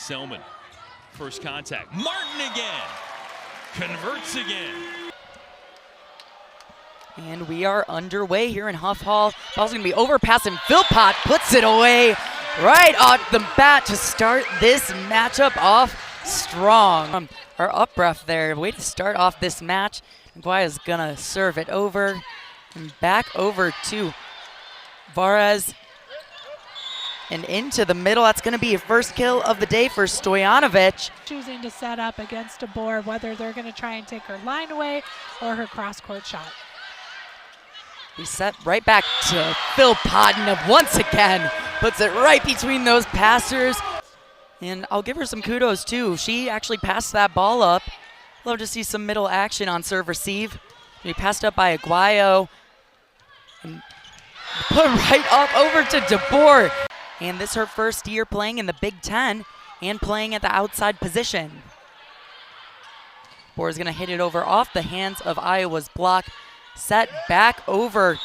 Selman. First contact. Martin again. Converts again. And we are underway here in Huff Hall. Ball's going to be overpassed, and Philpott puts it away right off the bat to start this matchup off strong. Our up ref there, way to start off this match. Aguayo's going to serve it over and back over to Varez. And into the middle, that's going to be a first kill of the day for Stojanovic. Choosing to set up against Debor, whether they're going to try and take her line away or her cross-court shot. We set right back to Philpott, and once again puts it right between those passers. And I'll give her some kudos too. She actually passed that ball up. Love to see some middle action on serve receive. She passed up by Aguayo and put right up over to Debor. And this is her first year playing in the Big Ten and playing at the outside position. Debor is going to hit it over off the hands of Iowa's block. Set back over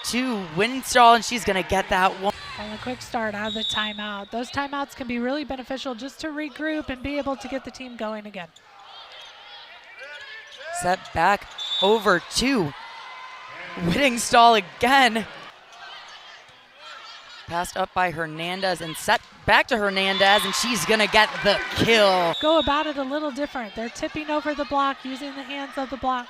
to Winstall, and she's going to get that one. And a quick start out of the timeout. Those timeouts can be really beneficial just to regroup and be able to get the team going again. Set back over to Whittingstall again. Passed up by Hernandez and set back to Hernandez, and she's going to get the kill. Go about it a little different. They're tipping over the block, using the hands of the block.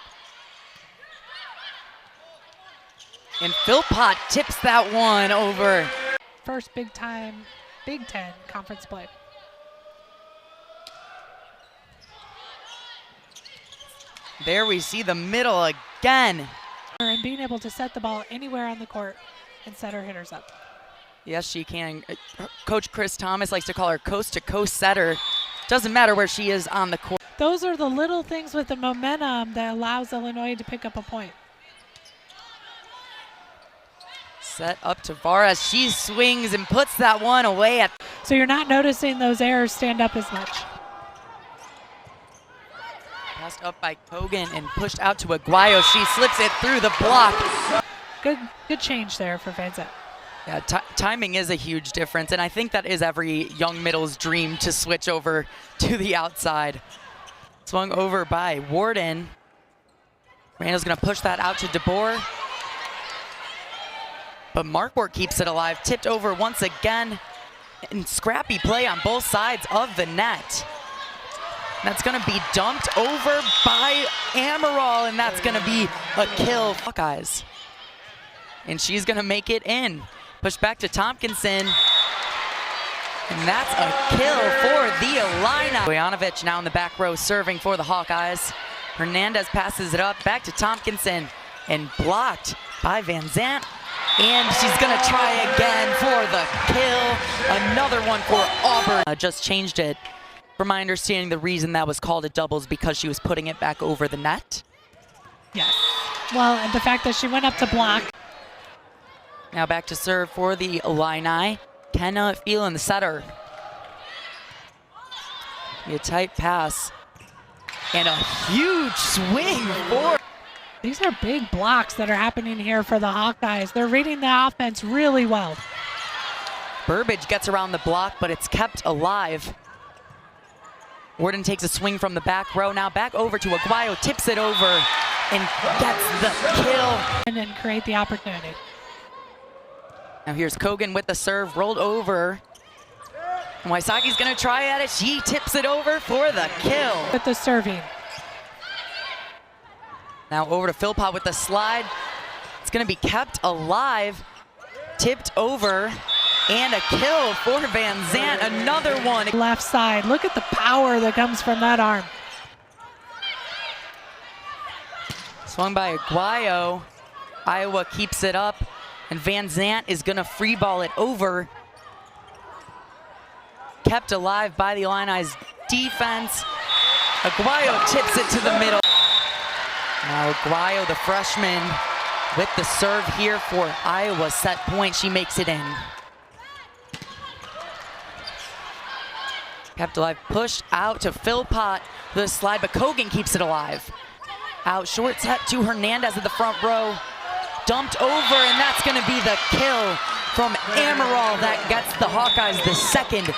And Philpott tips that one over. First big time Big Ten conference play. There we see the middle again. And being able to set the ball anywhere on the court and set her hitters up. Yes, she can. Coach Chris Thomas likes to call her coast-to-coast setter. Doesn't matter where she is on the court. Those are the little things with the momentum that allows Illinois to pick up a point. Set up to Varez. She swings and puts that one away. So you're not noticing those errors stand up as much. Passed up by Kogan and pushed out to Aguayo. She slips it through the block. Good change there for Van Zandt. Yeah, timing is a huge difference, and I think that is every young middle's dream to switch over to the outside. Swung over by Warden. Randall's going to push that out to Debor. But Markwart keeps it alive. Tipped over once again. And scrappy play on both sides of the net. That's going to be dumped over by Amaral, and that's going to be a kill. Buckeyes. And she's going to make it in. Push back to Tompkinson. And that's a kill for the Illini. Stojanovic now in the back row serving for the Hawkeyes. Hernandez passes it up back to Tompkinson and blocked by Van Zandt. And she's going to try again for the kill. Another one for Auburn. Just changed it. From my understanding, the reason that was called a double is because she was putting it back over the net. Yes. Well, and the fact that she went up to block. Now back to serve for the Illini. Kenna Phelan, the setter. A tight pass. And a huge swing for. These are big blocks that are happening here for the Hawkeyes. They're reading the offense really well. Burbage gets around the block, but it's kept alive. Warden takes a swing from the back row. Now back over to Aguayo, tips it over, and gets the kill. And then create the opportunity. Now here's Kogan with the serve, rolled over. And Waisaki's gonna try at it. She tips it over for the kill. With the serving. Now over to Philpott with the slide. It's gonna be kept alive, tipped over, and a kill for Van Zandt. Another one. Left side. Look at the power that comes from that arm. Swung by Aguayo. Iowa keeps it up, and Van Zandt is gonna free ball it over. Kept alive by the Illini's defense. Aguayo tips it to the middle. Now Aguayo, the freshman, with the serve here for Iowa. Set point, she makes it in. Kept alive, pushed out to Philpott, the slide, but Kogan keeps it alive. Out short set to Hernandez at the front row. Dumped over, and that's gonna be the kill from Amaral. That gets the Hawkeyes the second.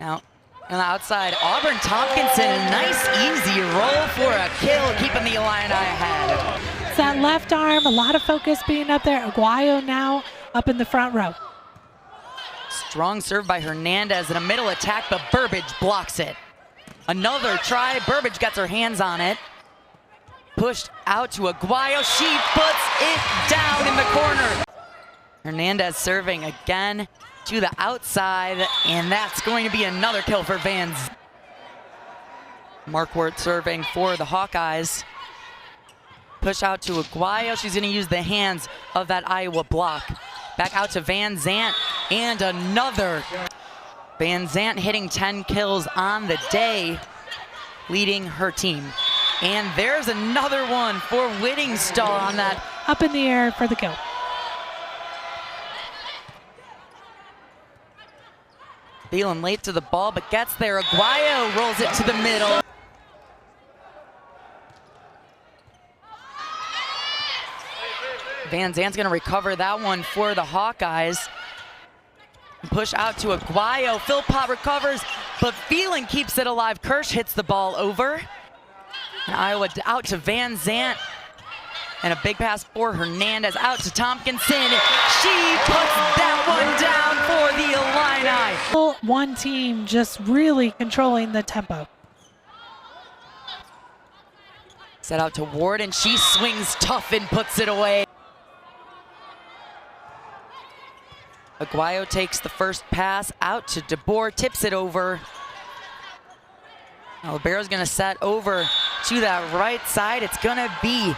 Now, on the outside, Auburn Tompkinson, a nice easy roll for a kill, keeping the Illini ahead. It's that left arm, a lot of focus being up there. Aguayo now up in the front row. Strong serve by Hernandez in a middle attack, but Burbage blocks it. Another try, Burbage gets her hands on it. Pushed out to Aguayo, she puts it down in the corner. Hernandez serving again to the outside, and that's going to be another kill for Vans. Markwart serving for the Hawkeyes. Push out to Aguayo, she's gonna use the hands of that Iowa block. Back out to Van Zant, and another. Van Zant hitting 10 kills on the day, leading her team. And there's another one for Whittingstall on that. Up in the air for the kill. Feeling late to the ball, but gets there. Aguayo rolls it to the middle. Van Zant's gonna recover that one for the Hawkeyes. Push out to Aguayo. Philpott recovers, but Phelan keeps it alive. Kirsch hits the ball over. And Iowa out to Van Zant. And a big pass for Hernandez out to Tompkinson. She puts that one down for the Illini. One team just really controlling the tempo. Set out to Warden. She swings tough and puts it away. Aguayo takes the first pass out to DeBoer, tips it over. Now Libero's gonna set over to that right side. It's gonna be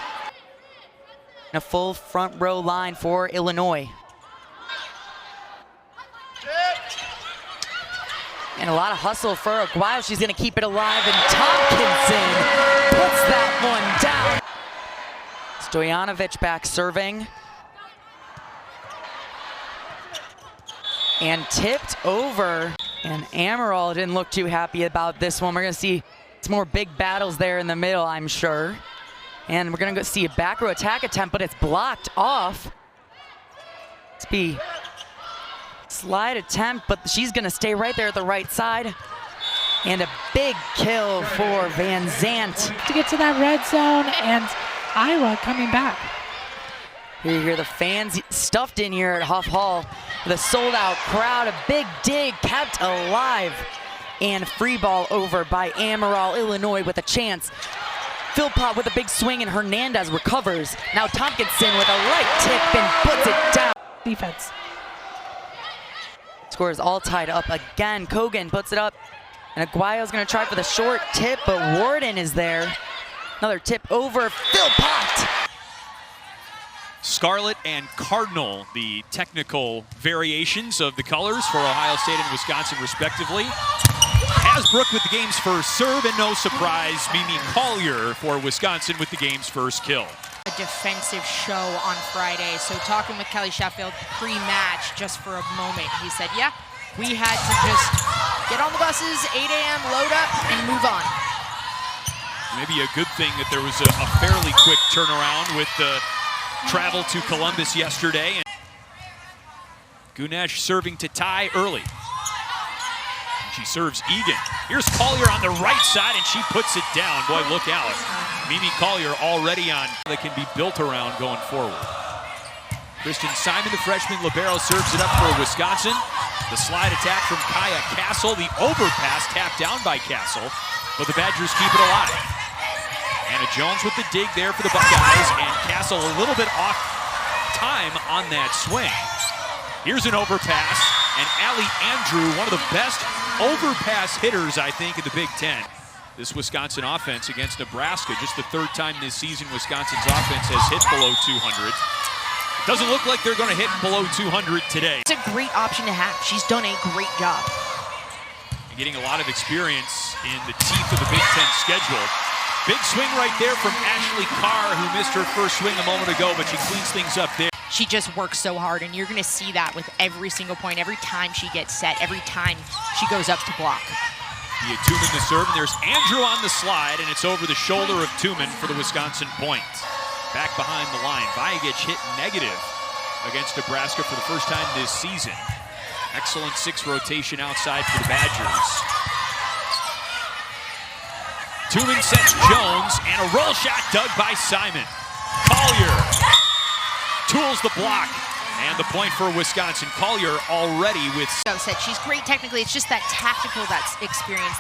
a full front row line for Illinois. And a lot of hustle for Aguayo. She's gonna keep it alive, and Tompkinson puts that one down. Stojanovic back serving. And tipped over. And Amaral didn't look too happy about this one. We're gonna see some more big battles there in the middle, I'm sure. And we're gonna go see a back row attack attempt, but it's blocked off. Let's be slide attempt, but she's gonna stay right there at the right side. And a big kill for Van Zant. To get to that red zone, and Iowa coming back. Here you hear the fans stuffed in here at Huff Hall. The sold-out crowd, a big dig kept alive. And free ball over by Amaral, Illinois with a chance. Philpott with a big swing, and Hernandez recovers. Now Tompkinson with a right tip and puts it down. Defense. Score is all tied up again. Kogan puts it up, and Aguayo's gonna try for the short tip, but Warden is there. Another tip over Philpott. Scarlet and Cardinal, the technical variations of the colors for Ohio State and Wisconsin, respectively. Hasbrook with the game's first serve, and no surprise, Mimi Collier for Wisconsin with the game's first kill. A defensive show on Friday. So talking with Kelly Sheffield pre-match just for a moment, he said, yeah, we had to just get on the buses, 8 a.m., load up, and move on. Maybe a good thing that there was a fairly quick turnaround with the travel to Columbus yesterday. And Gunesh serving to tie early. She serves Egan. Here's Collier on the right side, and she puts it down. Boy, look out. Mimi Collier already on that can be built around going forward. Kristen Simon, the freshman libero, serves it up for Wisconsin. The slide attack from Kaya Castle. The overpass tapped down by Castle, but the Badgers keep it alive. Anna Jones with the dig there for the Buckeyes, and Castle a little bit off time on that swing. Here's an overpass, and Allie Andrew, one of the best overpass hitters, I think, in the Big Ten. This Wisconsin offense against Nebraska, just the third time this season Wisconsin's offense has hit below 200. It doesn't look like they're going to hit below 200 today. It's a great option to have. She's done a great job. And getting a lot of experience in the teeth of the Big Ten schedule. Big swing right there from Ashley Carr, who missed her first swing a moment ago, but she cleans things up there. She just works so hard, and you're going to see that with every single point, every time she gets set, every time she goes up to block. Via Tumen the serve, and there's Andrew on the slide, and it's over the shoulder of Tumen for the Wisconsin point. Back behind the line, Vajic hit negative against Nebraska for the first time this season. Excellent 6 rotation outside for the Badgers. Tuman sets Jones, and a roll shot dug by Simon. Collier tools the block, and the point for Wisconsin. Collier already with... Said she's great technically. It's just that tactical, that experience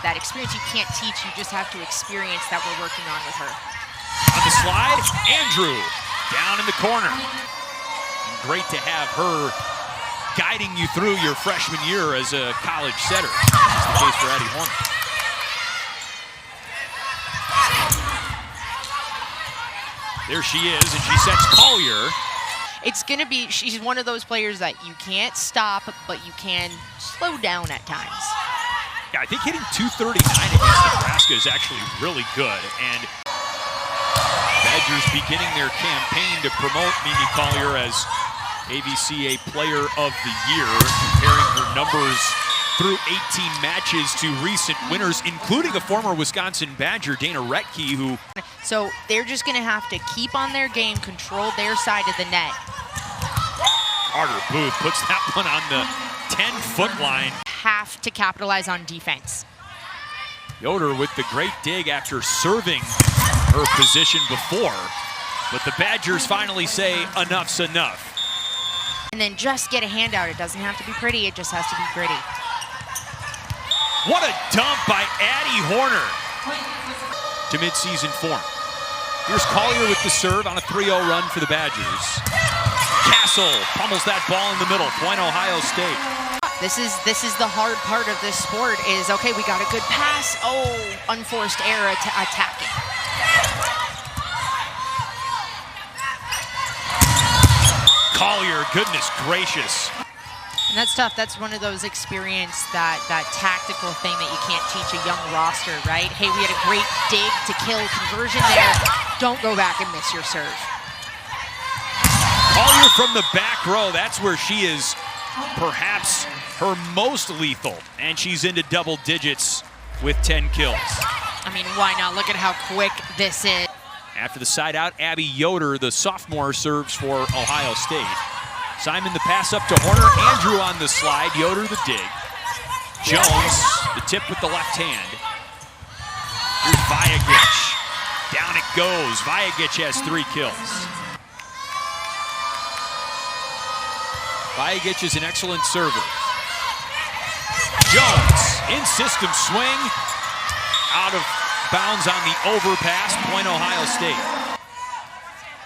you can't teach. You just have to experience that we're working on with her. On the slide, Andrew down in the corner. And great to have her guiding you through your freshman year as a college setter. That's the case for Addie Horner. There she is, and she sets Collier. It's going to be, she's one of those players that you can't stop, but you can slow down at times. Yeah, I think hitting 239 against Nebraska is actually really good. And Badgers beginning their campaign to promote Mimi Collier as AVCA Player of the Year, comparing her numbers through 18 matches to recent winners, including a former Wisconsin Badger, Dana Retke, who... So they're just going to have to keep on their game, control their side of the net. Carter Booth puts that one on the 10-foot line. Have to capitalize on defense. Yoder with the great dig after serving her position before. But the Badgers finally say enough's enough. And then just get a handout. It doesn't have to be pretty, it just has to be gritty. What a dump by Addie Horner to midseason form. Here's Collier with the serve on a 3-0 run for the Badgers. Castle pummels that ball in the middle. Point Ohio State. This is the hard part of this sport is, okay, we got a good pass. Oh, unforced error attacking. Collier, goodness gracious. And that's tough. That's one of those experience, that tactical thing that you can't teach a young roster, right? Hey, we had a great dig to kill conversion there. Don't go back and miss your serve. Collier from the back row, that's where she is perhaps her most lethal. And she's into double digits with 10 kills. I mean, why not? Look at how quick this is. After the side out, Abby Yoder, the sophomore, serves for Ohio State. Simon the pass up to Horner. Andrew on the slide. Yoder the dig. Jones the tip with the left hand. Here's Vajagic. Down it goes. Vajagic has 3 kills. Vajagic is an excellent server. Jones in system swing. Out of bounds on the overpass. Point Ohio State.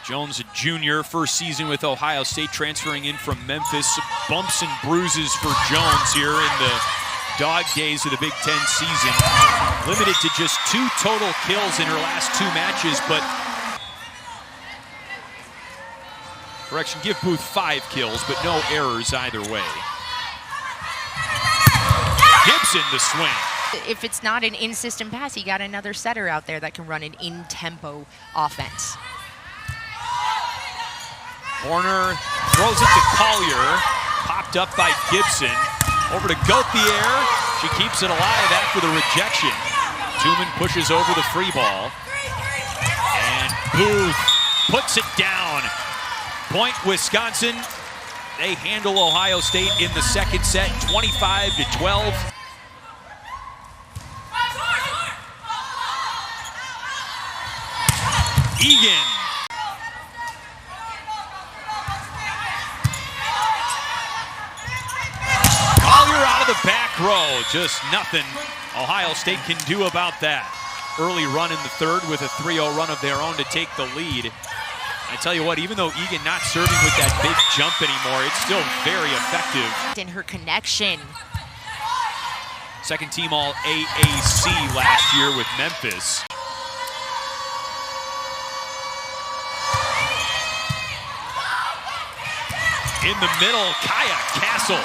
Jones, a junior, first season with Ohio State, transferring in from Memphis. Bumps and bruises for Jones here in the dog days of the Big Ten season. Limited to just 2 total kills in her last 2 matches, but... Correction, give Booth 5 kills, but no errors either way. Gibson the swing. If it's not an in-system pass, you got another setter out there that can run an in-tempo offense. Horner throws it to Collier, popped up by Gibson. Over to Gauthier, she keeps it alive after the rejection. Tuman pushes over the free ball. And Booth puts it down. Point Wisconsin. They handle Ohio State in the second set, 25-12. Egan. Out of the back row, just nothing Ohio State can do about that. Early run in the third with a 3-0 run of their own to take the lead. I tell you what, even though Egan not serving with that big jump anymore, it's still very effective. In her connection. Second team all AAC last year with Memphis. In the middle, Kaya Castle.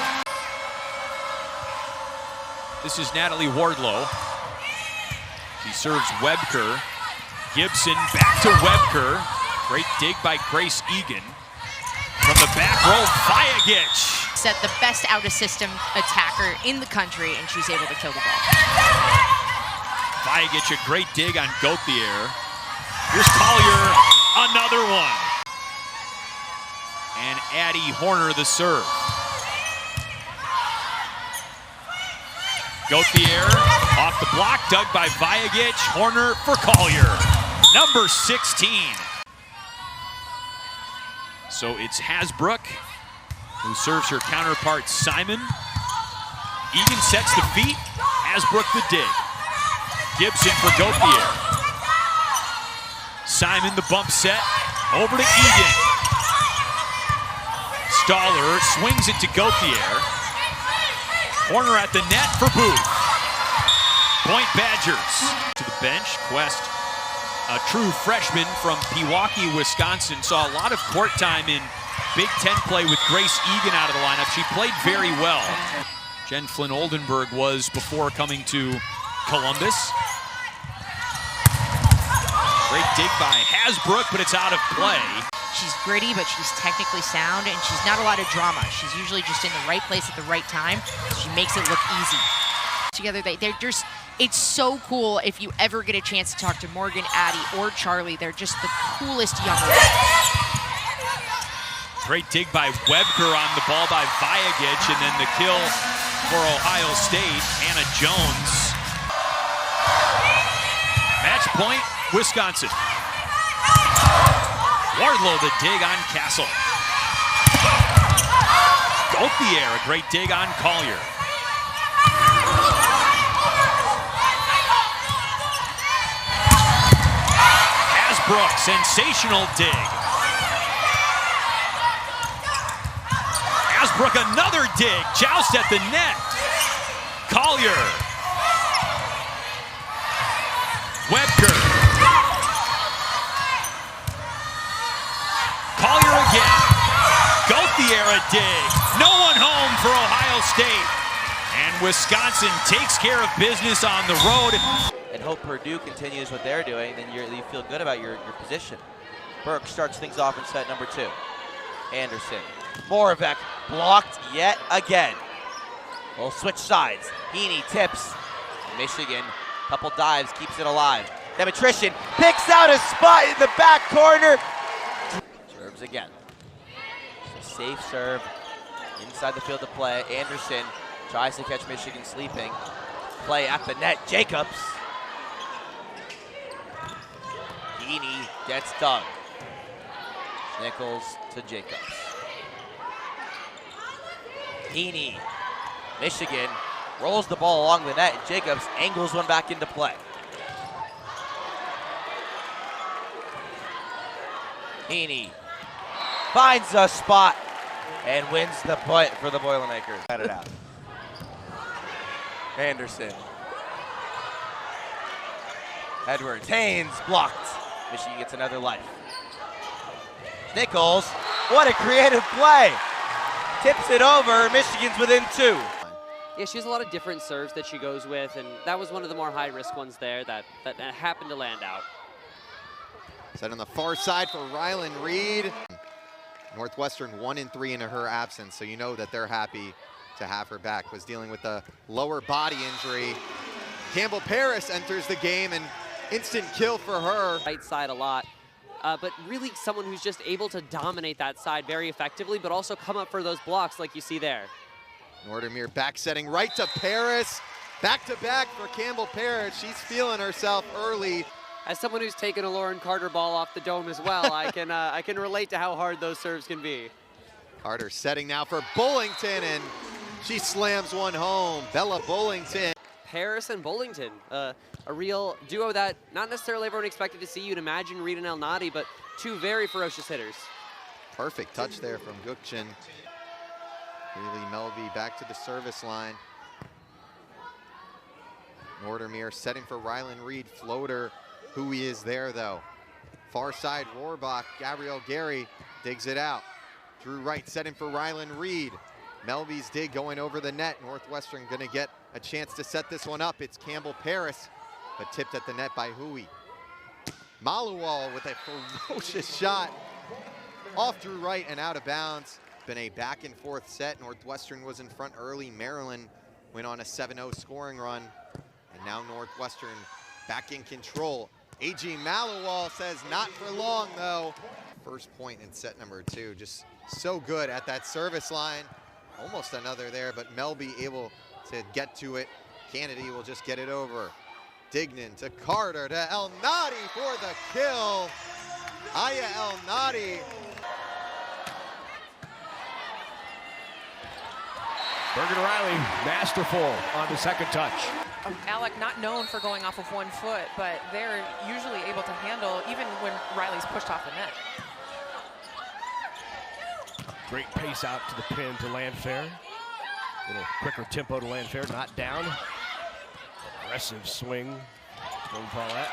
This is Natalie Wardlow. She serves Webker. Gibson back to Webker. Great dig by Grace Egan. From the back row, Vajagic. Set the best out-of-system attacker in the country, and she's able to kill the ball. Vajagic, a great dig on Gauthier. Here's Collier, another one. And Addie Horner the serve. Gauthier off the block, dug by Vajagic. Horner for Collier, number 16. So it's Hasbrook who serves her counterpart Simon. Egan sets the feet, Hasbrook the dig. Gibson for Gauthier. Simon the bump set, over to Egan. Stoller swings it to Gauthier. Horner at the net for Booth. Point Badgers. To the bench, Quest, a true freshman from Pewaukee, Wisconsin, saw a lot of court time in Big Ten play with Grace Egan out of the lineup. She played very well. Jen Flynn Oldenburg was before coming to Columbus. Great dig by Hasbrook, but it's out of play. She's gritty, but she's technically sound, and she's not a lot of drama. She's usually just in the right place at the right time. She makes it look easy. Together, they're just, it's so cool if you ever get a chance to talk to Morgan, Addie, or Charlie. They're just the coolest young women. Great dig by Webker on the ball by Vajagic, and then the kill for Ohio State, Hannah Jones. Match point, Wisconsin. Wardlow the dig on Castle. Gauthier, a great dig on Collier. Hasbrook, sensational dig. Hasbrook, another dig. Joust at the net. Collier. Webker. Collier again. Gauthier a dig. No one home for Ohio State. And Wisconsin takes care of business on the road. And hope Purdue continues what they're doing, then you feel good about your position. Burke starts things off in set number 2. Anderson. Moravec blocked yet again. We'll switch sides. Heaney tips. Michigan, couple dives, keeps it alive. Demetrician picks out a spot in the back corner. Serves again. It's a safe serve inside the field of play. Anderson tries to catch Michigan sleeping. Play at the net. Jacobs. Heaney gets done. Nichols to Jacobs. Heaney, Michigan, rolls the ball along the net, and Jacobs angles one back into play. Heaney finds a spot and wins the point for the Boilermakers. Cut it out. Anderson. Edwards, Haynes blocked. Michigan gets another life. Nichols, what a creative play. Tips it over, Michigan's within 2. Yeah, she has a lot of different serves that she goes with, and that was one of the more high-risk ones there that happened to land out. Set on the far side for Rylan Reed. Northwestern 1-3 in her absence, so you know that they're happy to have her back. Was dealing with a lower body injury. Campbell Paris enters the game, and instant kill for her. Right side a lot, but really someone who's just able to dominate that side very effectively, but also come up for those blocks like you see there. Nordermeer back setting right to Paris. Back to back for Campbell Paris. She's feeling herself early. As someone who's taken a Lauren Carter ball off the dome as well, I can relate to how hard those serves can be. Carter setting now for Bullington, and she slams one home. Bella Bullington. Paris and Bullington, a real duo that not necessarily everyone expected to see. You'd imagine Reed and El Nadi, but two very ferocious hitters. Perfect touch there from Gukchin. Really Melby back to the service line. Nordermeer setting for Rylan Reed. Floater, who he is there though. Far side Rohrbach, Gabrielle Gary digs it out. Drew Wright setting for Rylan Reed. Melby's dig going over the net. Northwestern gonna get a chance to set this one up. It's Campbell Paris, but tipped at the net by Hui. Maluwal with a ferocious shot. Off Drew Wright and out of bounds. Been a back and forth set. Northwestern was in front early. Maryland went on a 7-0 scoring run. And now Northwestern back in control. A.G. Maluwal says not for long though. First point in set number 2. Just so good at that service line. Almost another there, but Melby able to get to it. Kennedy will just get it over. Dignan to Carter to El Nadi for the kill. Aya El Nadi. Bergen Riley, masterful on the second touch. Alec not known for going off of 1 foot, but they're usually able to handle even when Riley's pushed off the net. Great pace out to the pin to Landfair. A little quicker tempo to Landfair, not down. Aggressive swing. Going Paulette.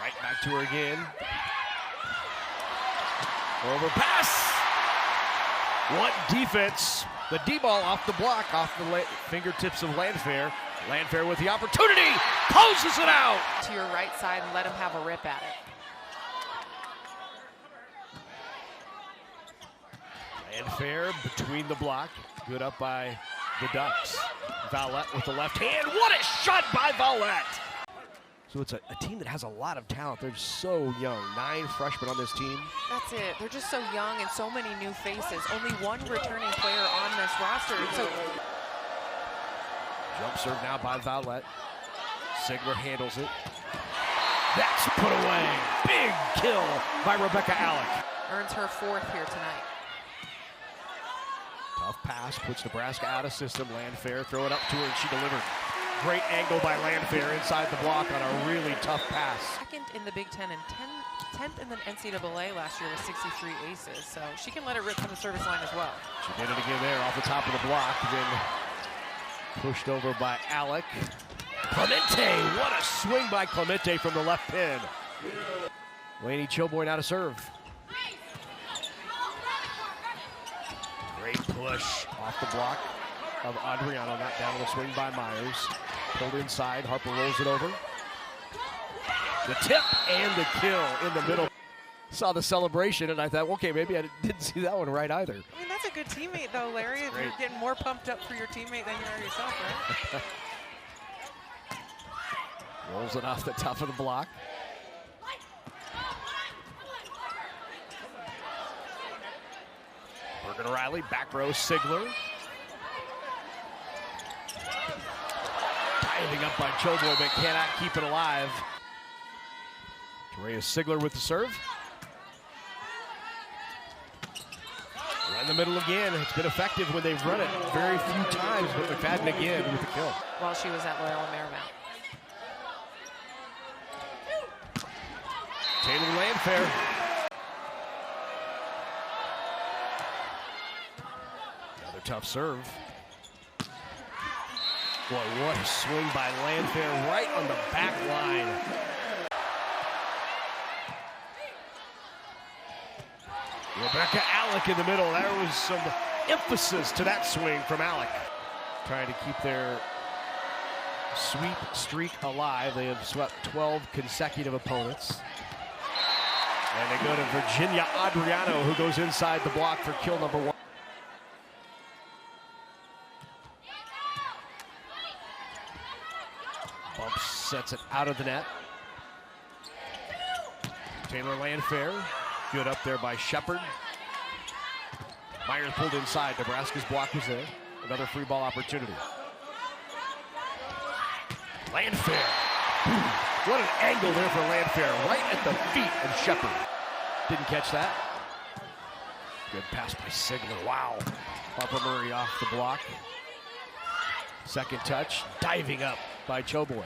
Right back to her again. Over pass. What defense. The D-ball off the block, off the fingertips of Landfair. Landfair with the opportunity, closes it out. To your right side and let him have a rip at it. Landfair between the block, good up by the Ducks. Vallette with the left hand, what a shot by Vallette! So it's a team that has a lot of talent. They're so young, 9 freshmen on this team. That's it. They're just so young and so many new faces. Only 1 returning player on this roster. So Jump serve now by Vallette. Sigler handles it. That's put away. Big kill by Rebecca Alec. earns her 4th here tonight. Tough pass, puts Nebraska out of system. Landfair, throw it up to her, and she delivered. Great angle by Landfair inside the block on a really tough pass. 2nd in the Big Ten and 10th in the NCAA last year with 63 aces, so she can let it rip from the service line as well. She did it again there off the top of the block, then pushed over by Alec. Clemente, what a swing by Clemente from the left pin. Lainey Choboy now to serve. Great push off the block of Adriano, not down on the swing by Myers. Pulled inside, Harper rolls it over. The tip and the kill in the middle. Saw the celebration and I thought, okay, maybe I didn't see that one right either. I mean, that's a good teammate though, Larry. If you're getting more pumped up for your teammate than you are yourself, right? Rolls it off the top of the block. Bergen Riley, back row, Sigler. Diving up by Choboy, but cannot keep it alive. Terea Sigler with the serve. Right in the middle again. It's been effective when they've run it very few times, but McFadden again with the kill. While she was at Loyola Marymount. Taylor Landfair. Another tough serve. Boy, what a swing by Landfair right on the back line. Rebecca Alec in the middle. There was some emphasis to that swing from Alec. Trying to keep their sweep streak alive. They have swept 12 consecutive opponents. And they go to Virginia Adriano, who goes inside the block for kill number 1. Bumps, sets it out of the net. Taylor Landfair, good up there by Shepard. Myers pulled inside. Nebraska's block was there. Another free ball opportunity. Landfair. What an angle there for Landfair, right at the feet of Shepard. Didn't catch that. Good pass by Sigler, wow. Harper Murray off the block. Second touch, diving up by Choboy.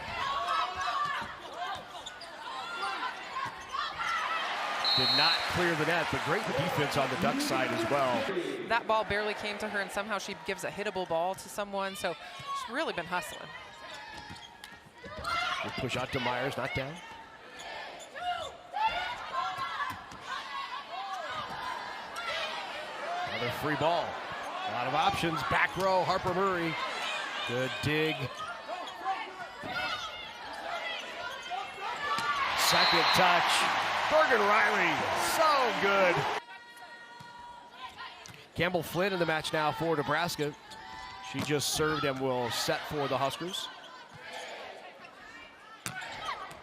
Did not clear the net, but great defense on the Duck side as well. That ball barely came to her, and somehow she gives a hittable ball to someone, so she's really been hustling. Good push out to Myers, not down. Another free ball. A lot of options. Back row, Harper Murray. Good dig. Second touch. Bergen Riley, so good. Campbell Flynn in the match now for Nebraska. She just served and will set for the Huskers.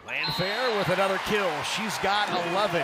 Landfair with another kill. She's got 11.